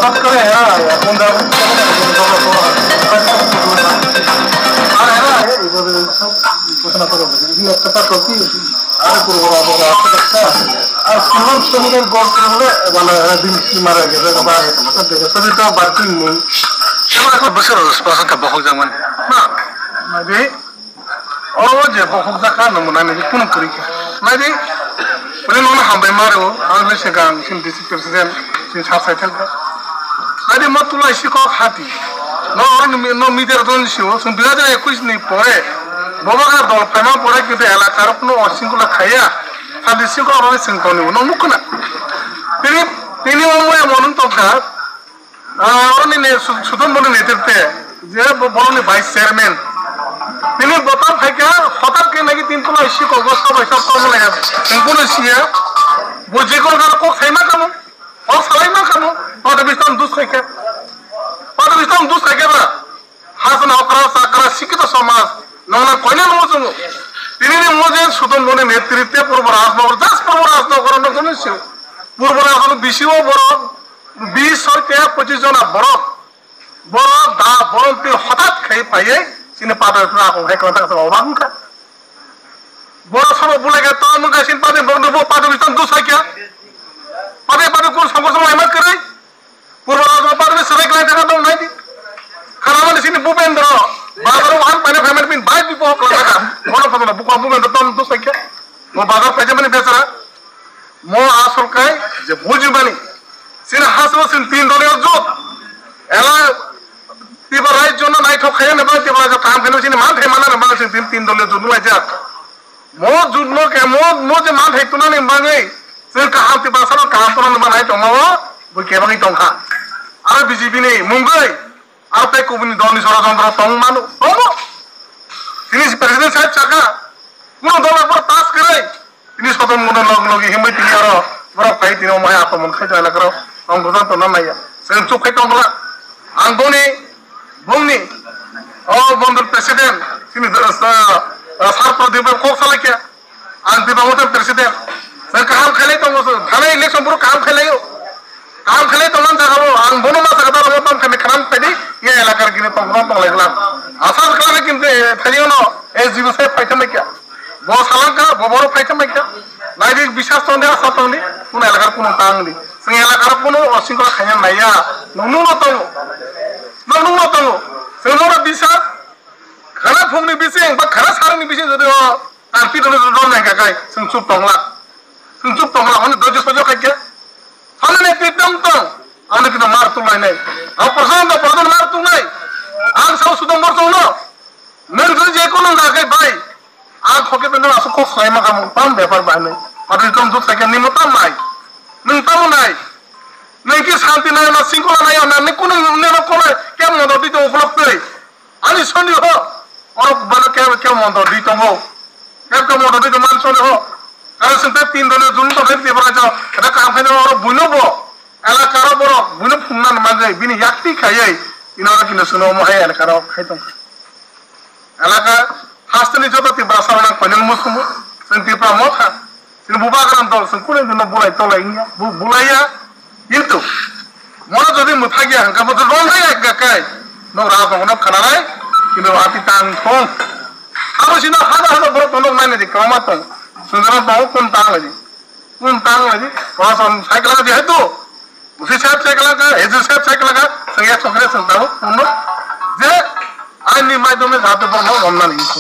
হঠাৎ করে এরা এখন আর এরা এইভাবে ঘোষণা করে একটা টকি আর করবো আর সুমন শ্রমিকের গড় হলে মানে দিন মারা গেছে শরীরটা বার্কিং নেই এখন বছর পাশে বহক যাবেন না মানে ও যে বহক দেখা নমুনা নাকি কোনো পরীক্ষা মানে বলে নমুনা হামবাই মারো আমি সেগাং সিন ডিস্ট্রিক্ট প্রেসিডেন্ট সিন সাবসাইটেলটা মানে মতুলা শিকক হাতি no মিটার দন শিও সুন 2021 নি পরে ববাগা দল প্রেমা পরে কিন্তু এলাকার কোনো অশৃঙ্খলা খাইয়া সাদি শিকক অনেক সিংকনি ন মুখনা তিনি ওময় মনন তকা অনি নে সুদন বনে নেতৃত্বে যে বড়নি ভাইস চেয়ারম্যান তিনি বতা ফাইকা হঠাৎ কে নাকি 3 তলা শিকক অবস্থা পয়সা কম লাগা কোন শিয়া বুঝে কোন কার কো খাইমা কামো ও সালাইমা কামো ওটা বিস্তান দুস খাইকা Pada Islam dus kaya ba? Hasan akara sakara sikita সমাজ নমনা কইনা নমছো তিনি মজে সুদন মনে নেতৃত্বে পূর্ব রাজনগর 10 পূর্ব রাজনগর জন্য ছিল পূর্ব রাজনগর বিশিও বড় 20 হইতে 25 জন বড় বড় দা বড়তে হঠাৎ খাই পাইয়ে সিনে পাদা রাখো হে কথা অবাঙ্কা বড় সব বলে গে তো মুগা সিন পাদে বড় পাদা ইসলাম দুস কয়া পাদে পাদে কোন সংঘর্ষ হিম্মত করে পূর্ব রাজনগর পাদে সবাই ক্লাইন্ট টাকা দাও নাই দি খারাপ সিনে ভূপেন্দ্র বাজারও ওয়ান পাইনে ফ্যামিলি পিন বাই বিপো লাগা বড় ফটো বুক ভূপেন্দ্র তম দুস কয়া মো বাজার পেজে মানে বেচারা মো আসল কাই যে বুঝবানি সিনে হাসো সিন 3 দলের জোট এলা তিবারাই জন্য নাই ঠকায় না বাই তিবারা কাম ফেলো সিনে মান থে মানা না বাই সিন 3 দলের জোট লাই যা মো জুডনো কে মো যে মান থে তুনা নে বাই সিন কা হাতে বাসানো কাম তো না বানাই তো মো বই কে বাই টংখা আর বিজেপি নেই মুম্বাই আর তাই কোবনি দলনি ষড়যন্ত্র তং মানু তমো তিনি প্রেসিডেন্ট সাহেব চাকা কোন দলের পর পাস করে তিনি সদন মনে লগি হিমই তিনি আর বড় পাই তিনি মহে আত্মমন খাই যায় লাগরো অঙ্গজন তো না নাইয়া সেন চুপ খাই টংলা আঙ্গনি বংনি ও বন্ধুর প্রেসিডেন্ট তিনি সার প্রদীপ কোক সালাকিয়া আন দিবামত প্রেসিডেন্ট সে কাম খেলে তো থানা ইলেকশন পুরো কাম খেলেও কাম খেলে তো মান জাগাবো আং বনো না সাগদা রতন খানে খান পেদি ইয়ে এলাকার কিনে তংরা তং লাগলা আসার কারণে কিন্তু থাইও না এই জীবসে পাইতে মাইকা বড় সালাঙ্কা বড় পাইতে মাইকা নাইদি বিশ্বাস তো দেয়া সতনি কোন এলাকার কোন তাংনি সে এলাকার কোন অশৃঙ্খলা খাইয়া নাইয়া ননু না তো সে মোরা বিশ্বাস খানা ফুংনি বিসে বা খানা সারনি বিসে যদি আর পিটনে দল নাই কাকাই সুপ টংলা মানে দজ সজ খাইকে সামনে পিটং তো আমি কিন্তু মার তুলাই নাই আর প্রধান মার তু নাই আর সব সুদম বর্ষ হলো মেন যে কোনো জায়গায় ভাই আর খকে তো আসো খুব সাইমা কাম পাম ব্যাপার বানে আর তুমি তো থেকে নিমতাম নাই নিমতাম নাই নাকি শান্তি নাই না শৃঙ্খলা নাই না কোন কোন কেমন দিতে উপলব্ধ আমি শুনি হ আর বলে কেমন দিতে হো কেমন দিতে মান শুনে হো কারণ সে 3 দলের জন্য তো দেখতে পারা যাও এটা কাম খাইলে আর বুনবো এলাকার বড় বুন ফুন্নান মাঝে বিনি একটি খাইয়াই ইনারা কিন্তু শুনো মহে এলাকার খাইতাম এলাকা হাসতেনি যতটি বাসানা কইলেন মুসমু সেন্টি প্রামথা সিন বুবাগান দল সে কোন দিন বলাই তলাই বুলাইয়া কিন্তু মনে যদি মুথা গিয়া হাঙ্কা মতো রন্ধাই এক গাকাই নো রাত মনে খানারাই কিন্তু আতি টাং থং আরো সিনা হাদা বড় তনক মানে যে কামাত সুন্দর বাউ কোন টাং লাগি পড়াশোন সাইকেল লাগা যেহেতু উসি সাহেব সাইকেল লাগা হেজু সাহেব সাইকেল লাগা সঙ্গে সঙ্গে শুনতাম যে আইনি মাধ্যমে যাতে বলো রমনা নিয়েছে